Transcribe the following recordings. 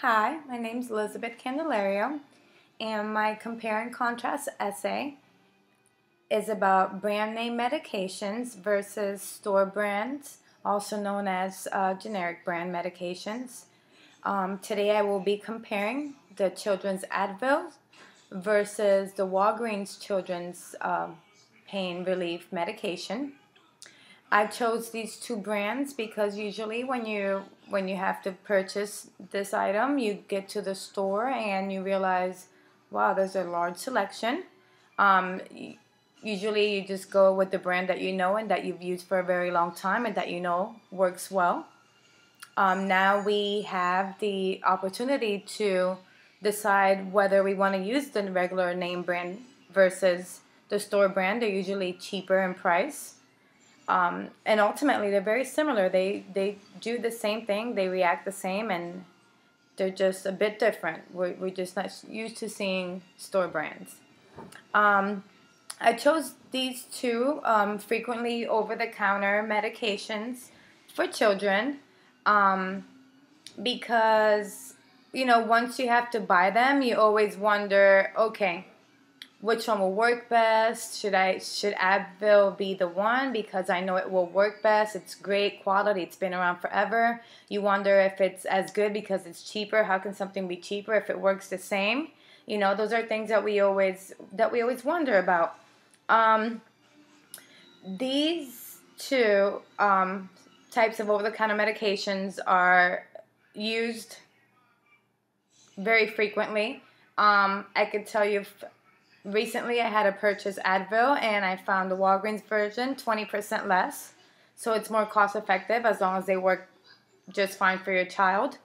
Hi, my name is Elizabeth Candelario, and my compare and contrast essay is about brand name medications versus store brands, also known as generic brand medications. Today I will be comparing the children's Advil versus the Walgreens children's pain relief medication. I chose these two brands because usually when you have to purchase this item, you get to the store and you realize, wow, there's a large selection. Usually you just go with the brand that you know and that you've used for a very long time and that you know works well. Now we have the opportunity to decide whether we want to use the regular name brand versus the store brand. They're usually cheaper in price. And ultimately, they're very similar. They do the same thing. They react the same, and they're just a bit different. We're just not used to seeing store brands. I chose these two frequently over-the-counter medications for children because, once you have to buy them, you always wonder, okay, which one will work best? Should Advil be the one because I know it will work best? It's great quality. It's been around forever. You wonder if it's as good because it's cheaper. How can something be cheaper if it works the same? Those are things that we always wonder about. These two types of over-the-counter medications are used very frequently. I could tell you. Recently, I had to purchase Advil, and I found the Walgreens version 20% less. So it's more cost effective as long as they work just fine for your child.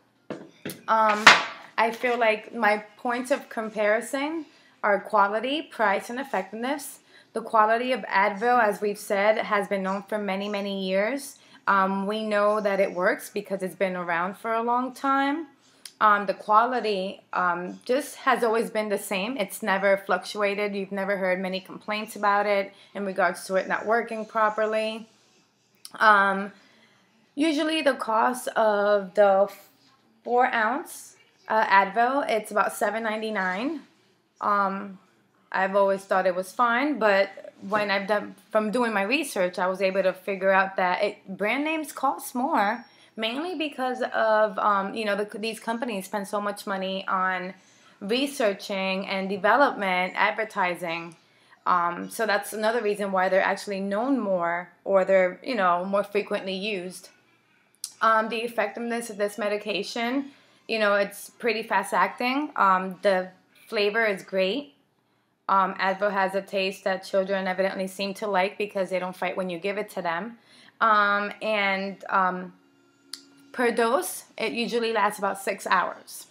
I feel like my points of comparison are quality, price, and effectiveness. The quality of Advil, as we've said, has been known for many, many years. We know that it works because it's been around for a long time. The quality just has always been the same. It's never fluctuated. You've never heard many complaints about it in regards to it not working properly. Usually the cost of the 4-ounce Advil, it's about $7.99. I've always thought it was fine, but when from doing my research, I was able to figure out that brand names cost more. Mainly because of, these companies spend so much money on researching and development, advertising. So that's another reason why they're actually known more or they're, more frequently used. The effectiveness of this medication, it's pretty fast acting. The flavor is great. Advil has a taste that children evidently seem to like because they don't fight when you give it to them. Per dose, it usually lasts about 6 hours.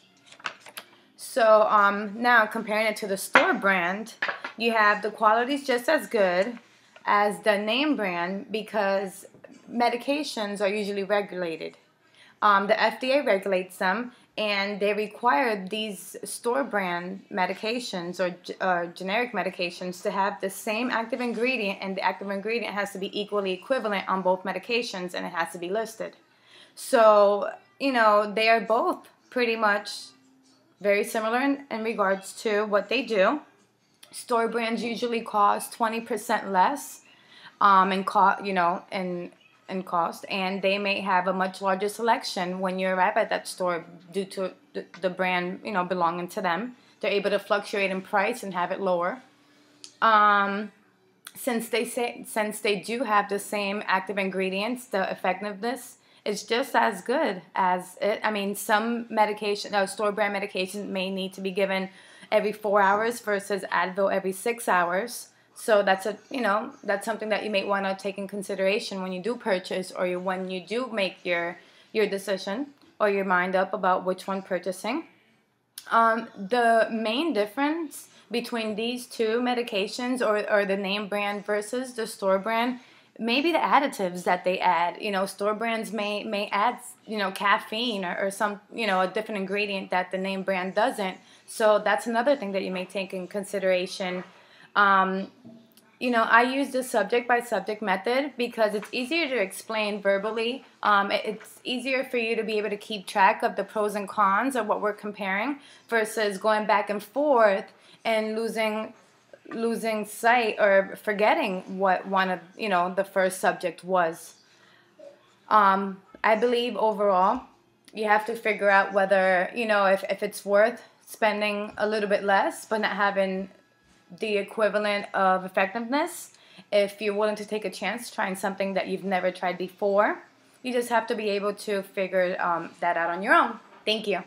So now comparing it to the store brand, you have the quality's just as good as the name brand because medications are usually regulated. The FDA regulates them, and they require these store brand medications or generic medications to have the same active ingredient, and the active ingredient has to be equally equivalent on both medications, and it has to be listed. So, they are both pretty much very similar in regards to what they do. Store brands usually cost 20% less in cost, and they may have a much larger selection when you arrive at that store due to the brand, belonging to them. They're able to fluctuate in price and have it lower. Since they do have the same active ingredients, the effectiveness is just as good as it. I mean, some store brand medication may need to be given every 4 hours versus Advil every 6 hours. So that's something that you may want to take in consideration when you do purchase or when you do make your decision or your mind up about which one purchasing. The main difference between these two medications or the name brand versus the store brand, maybe the additives that they add. Store brands may add, caffeine or some, a different ingredient that the name brand doesn't. So that's another thing that you may take in consideration. I use the subject by subject method because it's easier to explain verbally. It's easier for you to be able to keep track of the pros and cons of what we're comparing versus going back and forth and losing sight or forgetting what one of the first subject was. I believe overall you have to figure out whether if it's worth spending a little bit less but not having the equivalent of effectiveness. If you're willing to take a chance trying something that you've never tried before, you just have to be able to figure that out on your own. Thank you.